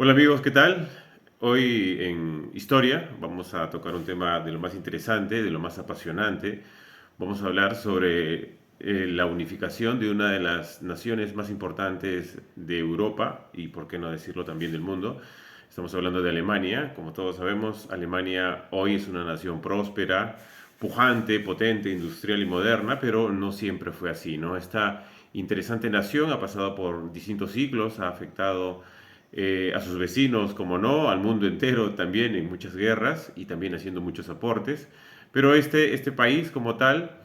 Hola amigos, ¿qué tal? Hoy en Historia vamos a tocar un tema de lo más interesante, de lo más apasionante. Vamos a hablar sobre la unificación de una de las naciones más importantes de Europa y, por qué no decirlo, también del mundo. Estamos hablando de Alemania. Como todos sabemos, Alemania hoy es una nación próspera, pujante, potente, industrial y moderna, pero no siempre fue así, ¿no? Esta interesante nación ha pasado por distintos siglos, ha afectado a sus vecinos, como no, al mundo entero también en muchas guerras y también haciendo muchos aportes. Pero este país como tal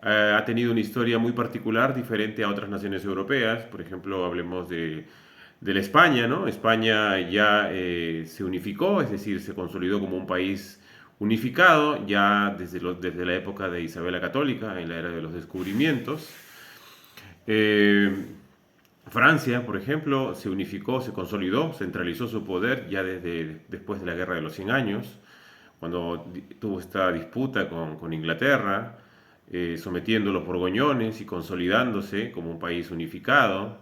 ha tenido una historia muy particular, diferente a otras naciones europeas. Por ejemplo, hablemos de la España, ¿no? España ya se unificó, es decir, se consolidó como un país unificado ya desde la época de Isabel la Católica, en la era de los descubrimientos. Eh, Francia, por ejemplo, se unificó, se consolidó, centralizó su poder ya desde después de la Guerra de los 100 Años, cuando tuvo esta disputa con Inglaterra, sometiendo a los borgoñones y consolidándose como un país unificado.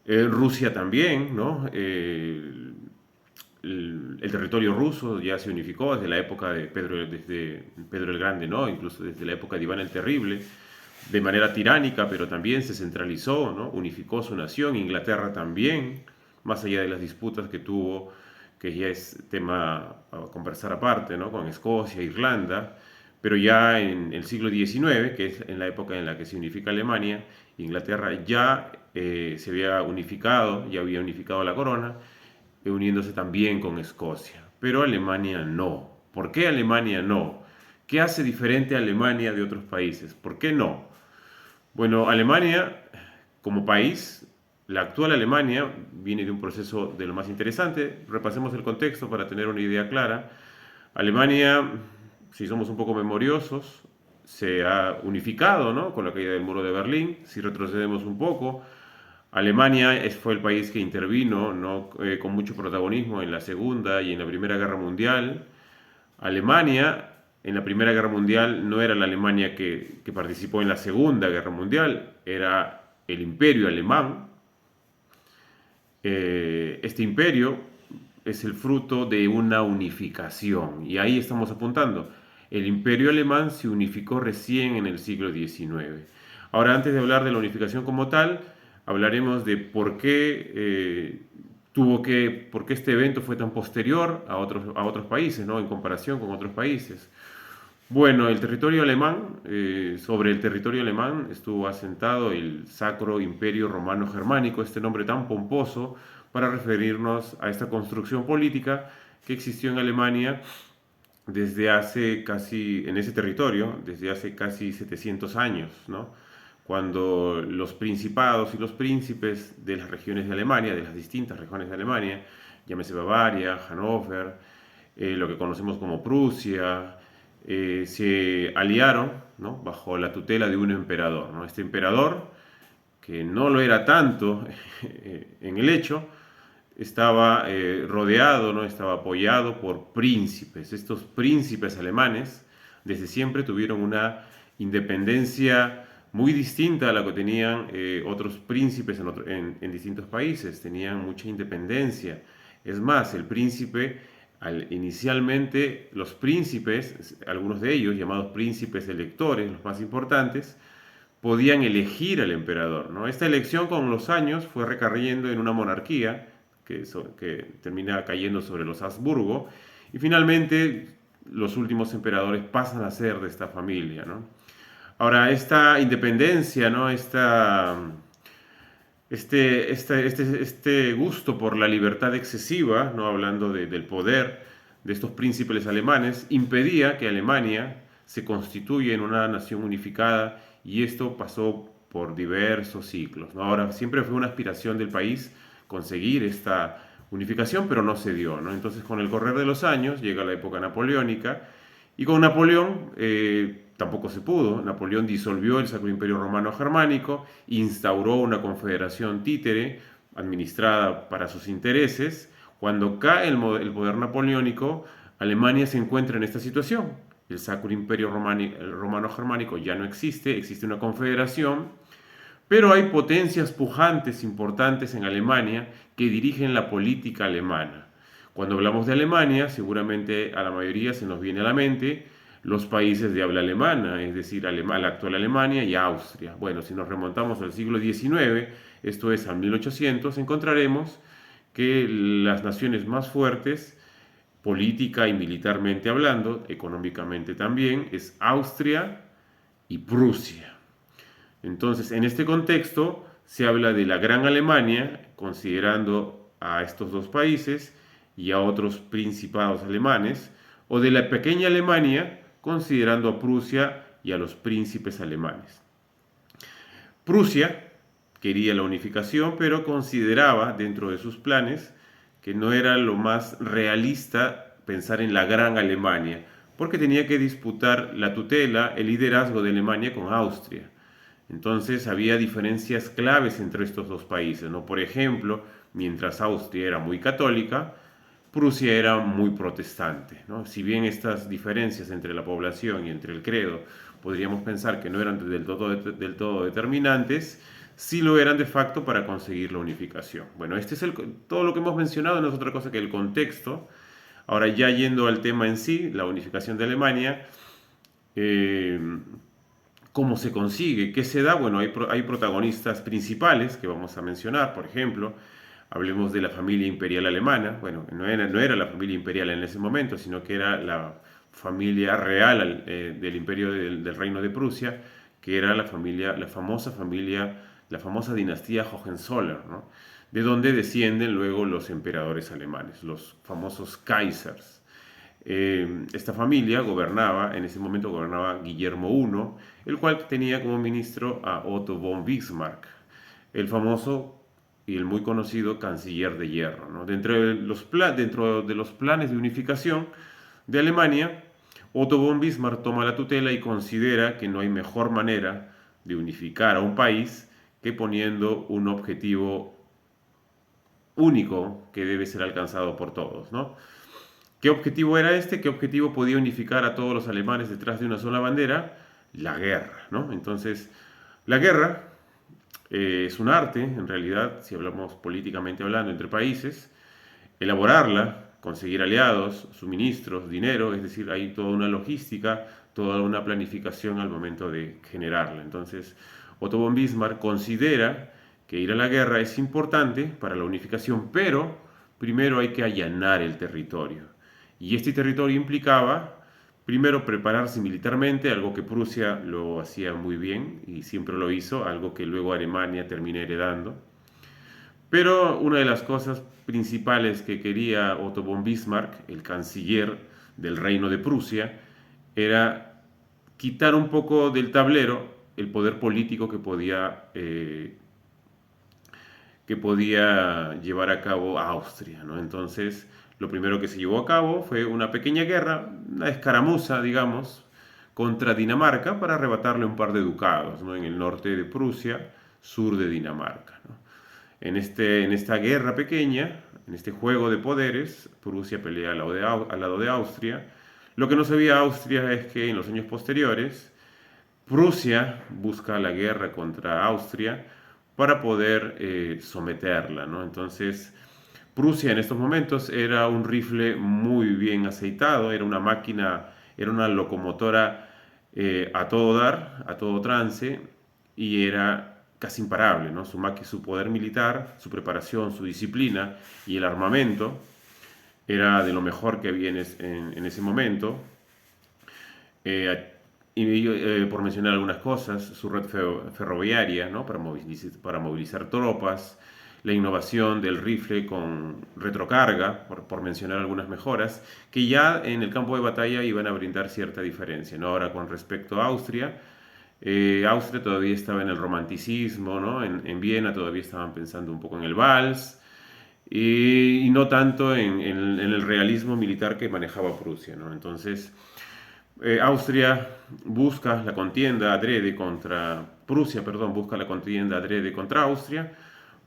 Rusia también, ¿no? El territorio ruso ya se unificó desde la época de desde Pedro el Grande, ¿no? Incluso desde la época de Iván el Terrible, de manera tiránica, pero también se centralizó, ¿no? Unificó su nación. Inglaterra también, más allá de las disputas que tuvo, que ya es tema a conversar aparte, ¿no? Con Escocia, Irlanda, pero ya en el siglo XIX, que es en la época en la que se unifica Alemania, Inglaterra ya se había unificado, ya había unificado la corona, uniéndose también con Escocia. Pero Alemania no. ¿Por qué Alemania no? ¿Qué hace diferente a Alemania de otros países? ¿Por qué no? Bueno, Alemania como país, la actual Alemania viene de un proceso de lo más interesante. Repasemos el contexto para tener una idea clara. Alemania, si somos un poco memoriosos, se ha unificado, ¿no? Con la caída del muro de Berlín. Si retrocedemos un poco, Alemania fue el país que intervino, ¿no? Con mucho protagonismo en la Segunda y en la Primera Guerra Mundial. Alemania en la Primera Guerra Mundial no era la Alemania que participó en la Segunda Guerra Mundial, era el imperio alemán. Este imperio es el fruto de una unificación y ahí estamos apuntando. El imperio alemán se unificó recién en el siglo XIX. Ahora, antes de hablar de la unificación como tal, hablaremos de por qué este evento fue tan posterior a otros países, ¿no? En comparación con otros países. Bueno, el territorio alemán, sobre el territorio alemán estuvo asentado el Sacro Imperio Romano Germánico, este nombre tan pomposo para referirnos a esta construcción política que existió en Alemania desde hace casi, en ese territorio, desde hace casi 700 años, ¿no? Cuando los principados y los príncipes de las regiones de Alemania, de las distintas regiones de Alemania, llámese Bavaria, Hannover, lo que conocemos como Prusia, se aliaron, ¿no? Bajo la tutela de un emperador, ¿no? Este emperador, que no lo era tanto en el hecho, estaba rodeado, ¿no? Estaba apoyado por príncipes. Estos príncipes alemanes desde siempre tuvieron una independencia muy distinta a la que tenían otros príncipes en distintos países. Tenían mucha independencia. Es más, el príncipe, inicialmente los príncipes, algunos de ellos llamados príncipes electores, los más importantes, podían elegir al emperador, ¿no? Esta elección con los años fue recayendo en una monarquía que termina cayendo sobre los Habsburgo y finalmente los últimos emperadores pasan a ser de esta familia, ¿no? Ahora, esta independencia, ¿no? Este gusto por la libertad excesiva, ¿no? Hablando del poder de estos príncipes alemanes, impedía que Alemania se constituya en una nación unificada y esto pasó por diversos ciclos, ¿no? Ahora, siempre fue una aspiración del país conseguir esta unificación, pero no se dio, ¿no? Entonces, con el correr de los años, llega la época napoleónica y con Napoleón tampoco se pudo. Napoleón disolvió el Sacro Imperio Romano Germánico, instauró una confederación títere administrada para sus intereses. Cuando cae el poder napoleónico, Alemania se encuentra en esta situación. El Sacro Imperio Romano Germánico ya no existe, existe una confederación, Pero hay potencias pujantes importantes en Alemania que dirigen la política alemana. Cuando hablamos de Alemania, seguramente a la mayoría se nos viene a la mente los países de habla alemana, es decir, la actual Alemania y Austria. Bueno, si nos remontamos al siglo XIX, esto es a 1800, encontraremos que las naciones más fuertes, política y militarmente hablando, económicamente también, es Austria y Prusia. Entonces, en este contexto se habla de la Gran Alemania, considerando a estos dos países y a otros principados alemanes, o de la pequeña Alemania, considerando a Prusia y a los príncipes alemanes. Prusia quería la unificación, pero consideraba dentro de sus planes que no era lo más realista pensar en la Gran Alemania, porque tenía que disputar la tutela, el liderazgo de Alemania con Austria. Entonces había diferencias claves entre estos dos países, ¿no? Por ejemplo, mientras Austria era muy católica, Prusia era muy protestante, ¿no? Si bien estas diferencias entre la población y entre el credo podríamos pensar que no eran del todo determinantes, sí lo eran de facto para conseguir la unificación. Bueno, todo lo que hemos mencionado no es otra cosa que el contexto. Ahora ya yendo al tema en sí, la unificación de Alemania, eh, ¿cómo se consigue? ¿Qué se da? Bueno, hay protagonistas principales que vamos a mencionar, por ejemplo, hablemos de la familia imperial alemana. Bueno, no era la familia imperial en ese momento, sino que era la familia real del imperio del reino de Prusia, que era la famosa dinastía Hohenzollern, ¿no? De donde descienden luego los emperadores alemanes, los famosos Kaisers. Esta familia en ese momento gobernaba Guillermo I, el cual tenía como ministro a Otto von Bismarck, el famoso y el muy conocido canciller de hierro, ¿no? Dentro de los planes de unificación de Alemania, Otto von Bismarck toma la tutela y considera que no hay mejor manera de unificar a un país que poniendo un objetivo único que debe ser alcanzado por todos, ¿no? ¿Qué objetivo era este? ¿Qué objetivo podía unificar a todos los alemanes detrás de una sola bandera? La guerra, ¿no? Entonces, la guerra es un arte, en realidad, si hablamos políticamente hablando entre países, elaborarla, conseguir aliados, suministros, dinero, es decir, hay toda una logística, toda una planificación al momento de generarla. Entonces, Otto von Bismarck considera que ir a la guerra es importante para la unificación, pero primero hay que allanar el territorio. Y este territorio implicaba, primero, prepararse militarmente, algo que Prusia lo hacía muy bien y siempre lo hizo, algo que luego Alemania termina heredando. Pero una de las cosas principales que quería Otto von Bismarck, el canciller del reino de Prusia, era quitar un poco del tablero el poder político que podía llevar a cabo Austria, ¿no? Entonces, lo primero que se llevó a cabo fue una pequeña guerra, una escaramuza, digamos, contra Dinamarca para arrebatarle un par de ducados, ¿no? En el norte de Prusia, sur de Dinamarca, ¿no? En esta guerra pequeña, en este juego de poderes, Prusia pelea al lado de Austria. Lo que no sabía Austria es que en los años posteriores, Prusia busca la guerra contra Austria para poder someterla, ¿no? Entonces, Prusia en estos momentos era un rifle muy bien aceitado, era una máquina, era una locomotora a todo dar, a todo trance, y era casi imparable, ¿no? Su poder militar, su preparación, su disciplina y el armamento era de lo mejor que había en ese momento. Por mencionar algunas cosas, su red ferroviaria, ¿no? Para movilizar tropas, la innovación del rifle con retrocarga, por mencionar algunas mejoras, que ya en el campo de batalla iban a brindar cierta diferencia, ¿no? Ahora, con respecto a Austria todavía estaba en el romanticismo, ¿no? En Viena todavía estaban pensando un poco en el vals y no tanto en el realismo militar que manejaba Prusia, ¿no? Entonces, Austria busca la contienda adrede contra Prusia, perdón, busca la contienda adrede contra Austria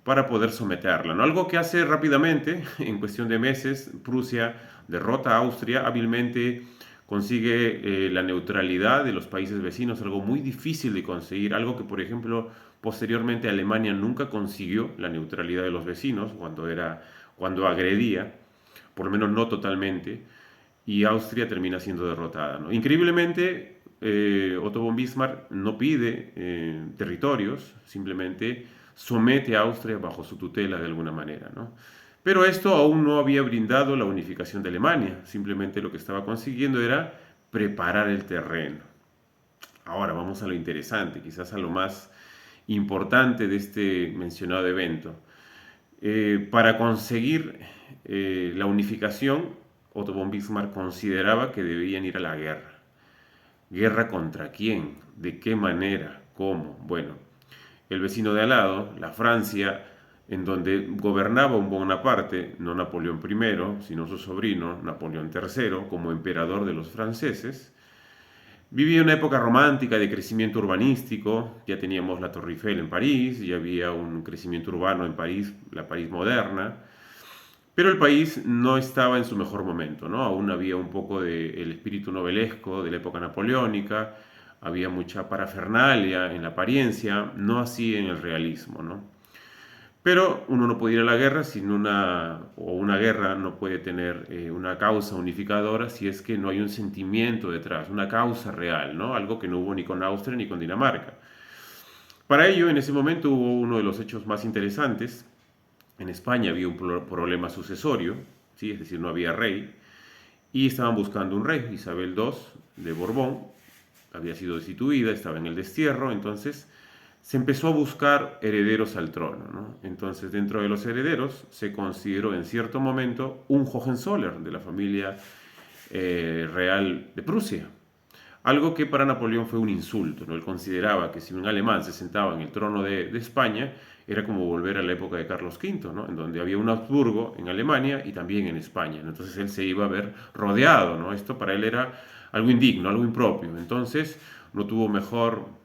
para poder someterla, ¿no? Algo que hace rápidamente, en cuestión de meses, Prusia derrota a Austria hábilmente consigue la neutralidad de los países vecinos, algo muy difícil de conseguir, algo que por ejemplo posteriormente Alemania nunca consiguió, la neutralidad de los vecinos cuando agredía, por lo menos no totalmente, y Austria termina siendo derrotada, ¿no? Increíblemente, Otto von Bismarck no pide territorios, simplemente somete a Austria bajo su tutela de alguna manera, ¿no? Pero esto aún no había brindado la unificación de Alemania, simplemente lo que estaba consiguiendo era preparar el terreno. Ahora vamos a lo interesante, quizás a lo más importante de este mencionado evento. Para conseguir la unificación, Otto von Bismarck consideraba que debían ir a la guerra. ¿Guerra contra quién? ¿De qué manera? ¿Cómo? Bueno, el vecino de al lado, la Francia, en donde gobernaba un Bonaparte, no Napoleón I, sino su sobrino, Napoleón III, como emperador de los franceses, vivía una época romántica de crecimiento urbanístico, ya teníamos la Torre Eiffel en París, ya había un crecimiento urbano en París, la París moderna, pero el país no estaba en su mejor momento, ¿no? Aún había un poco del espíritu novelesco de la época napoleónica, había mucha parafernalia en la apariencia, no así en el realismo, ¿no? Pero uno no puede ir a la guerra sin una guerra no puede tener una causa unificadora si es que no hay un sentimiento detrás, una causa real, ¿no? Algo que no hubo ni con Austria ni con Dinamarca. Para ello, en ese momento hubo uno de los hechos más interesantes. En España había un problema sucesorio, ¿sí? Es decir, no había rey, y estaban buscando un rey. Isabel II de Borbón había sido destituida, estaba en el destierro, entonces se empezó a buscar herederos al trono, ¿no? Entonces, dentro de los herederos se consideró en cierto momento un Hohenzollern de la familia real de Prusia. Algo que para Napoleón fue un insulto, ¿no? Él consideraba que si un alemán se sentaba en el trono de España, era como volver a la época de Carlos V, ¿no? En donde había un Habsburgo en Alemania y también en España, ¿no? Entonces él se iba a ver rodeado, ¿no? Esto para él era algo indigno, algo impropio. Entonces no tuvo mejor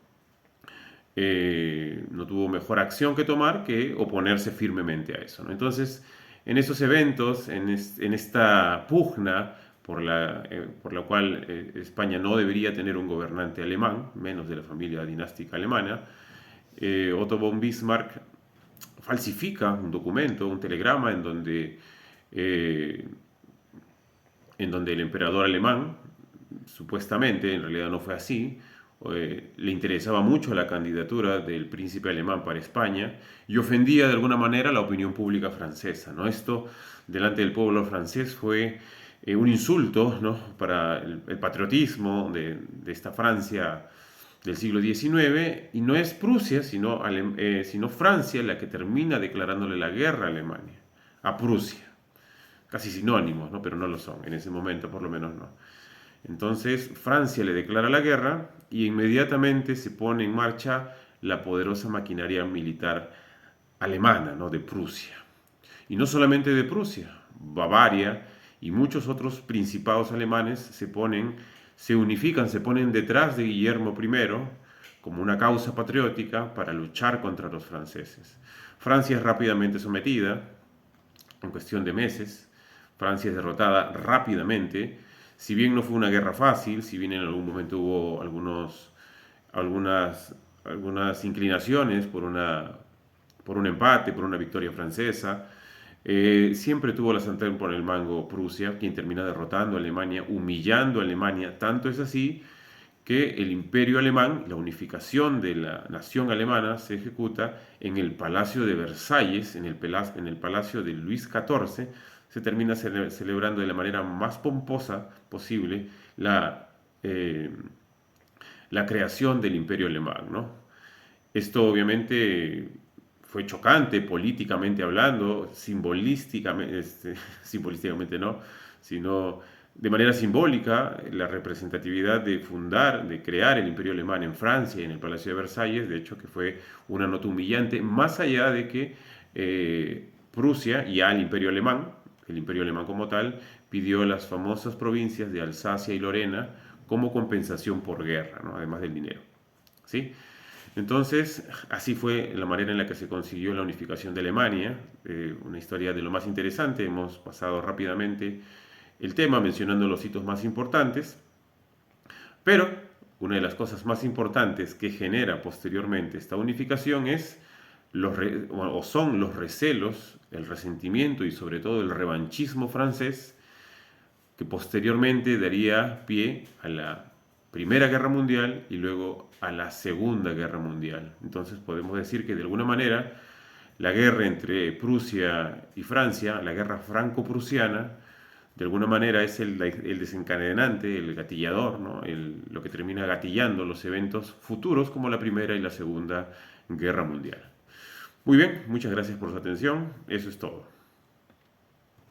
acción que tomar que oponerse firmemente a eso, ¿no? Entonces, en esos eventos, en esta pugna por la cual España no debería tener un gobernante alemán, menos de la familia dinástica alemana, Otto von Bismarck falsifica un documento, un telegrama, eh, en donde el emperador alemán, supuestamente, en realidad no fue así, le interesaba mucho la candidatura del príncipe alemán para España y ofendía de alguna manera la opinión pública francesa, ¿no? Esto delante del pueblo francés fue un insulto, ¿no? Para el patriotismo de esta Francia del siglo XIX, y no es Prusia, sino Francia la que termina declarándole la guerra a Alemania, a Prusia. Casi sinónimos, ¿no? Pero no lo son, en ese momento por lo menos no. Entonces Francia le declara la guerra y inmediatamente se pone en marcha la poderosa maquinaria militar alemana, ¿no? De Prusia. Y no solamente de Prusia, Bavaria y muchos otros principados alemanes se unifican, se ponen detrás de Guillermo I como una causa patriótica para luchar contra los franceses. Francia es rápidamente sometida, en cuestión de meses. Francia es derrotada rápidamente. Si bien no fue una guerra fácil, si bien en algún momento hubo algunas inclinaciones por un empate, por una victoria francesa, siempre tuvo la sartén por el mango Prusia, quien termina derrotando a Alemania, humillando a Alemania. Tanto es así que el imperio alemán, la unificación de la nación alemana, se ejecuta en el Palacio de Versalles, en el Palacio de Luis XIV. Se termina celebrando de la manera más pomposa posible eh, la creación del imperio alemán, ¿no? Esto obviamente fue chocante políticamente hablando, simbolísticamente, simbolísticamente no, sino de manera simbólica, la representatividad de crear el imperio alemán en Francia y en el Palacio de Versalles, de hecho que fue una nota humillante, más allá de que Prusia, ya el imperio alemán como tal, pidió las famosas provincias de Alsacia y Lorena como compensación por guerra, ¿no? Además del dinero, ¿sí? Entonces, así fue la manera en la que se consiguió la unificación de Alemania, una historia de lo más interesante. Hemos pasado rápidamente el tema mencionando los hitos más importantes. Pero una de las cosas más importantes que genera posteriormente esta unificación es o son los recelos, el resentimiento y sobre todo el revanchismo francés que posteriormente daría pie a la Primera Guerra Mundial y luego a la Segunda Guerra Mundial. Entonces podemos decir que de alguna manera la guerra entre Prusia y Francia, la guerra franco-prusiana, de alguna manera es el desencadenante, el gatillador, ¿no? Lo que termina gatillando los eventos futuros como la Primera y la Segunda Guerra Mundial. Muy bien, muchas gracias por su atención. Eso es todo.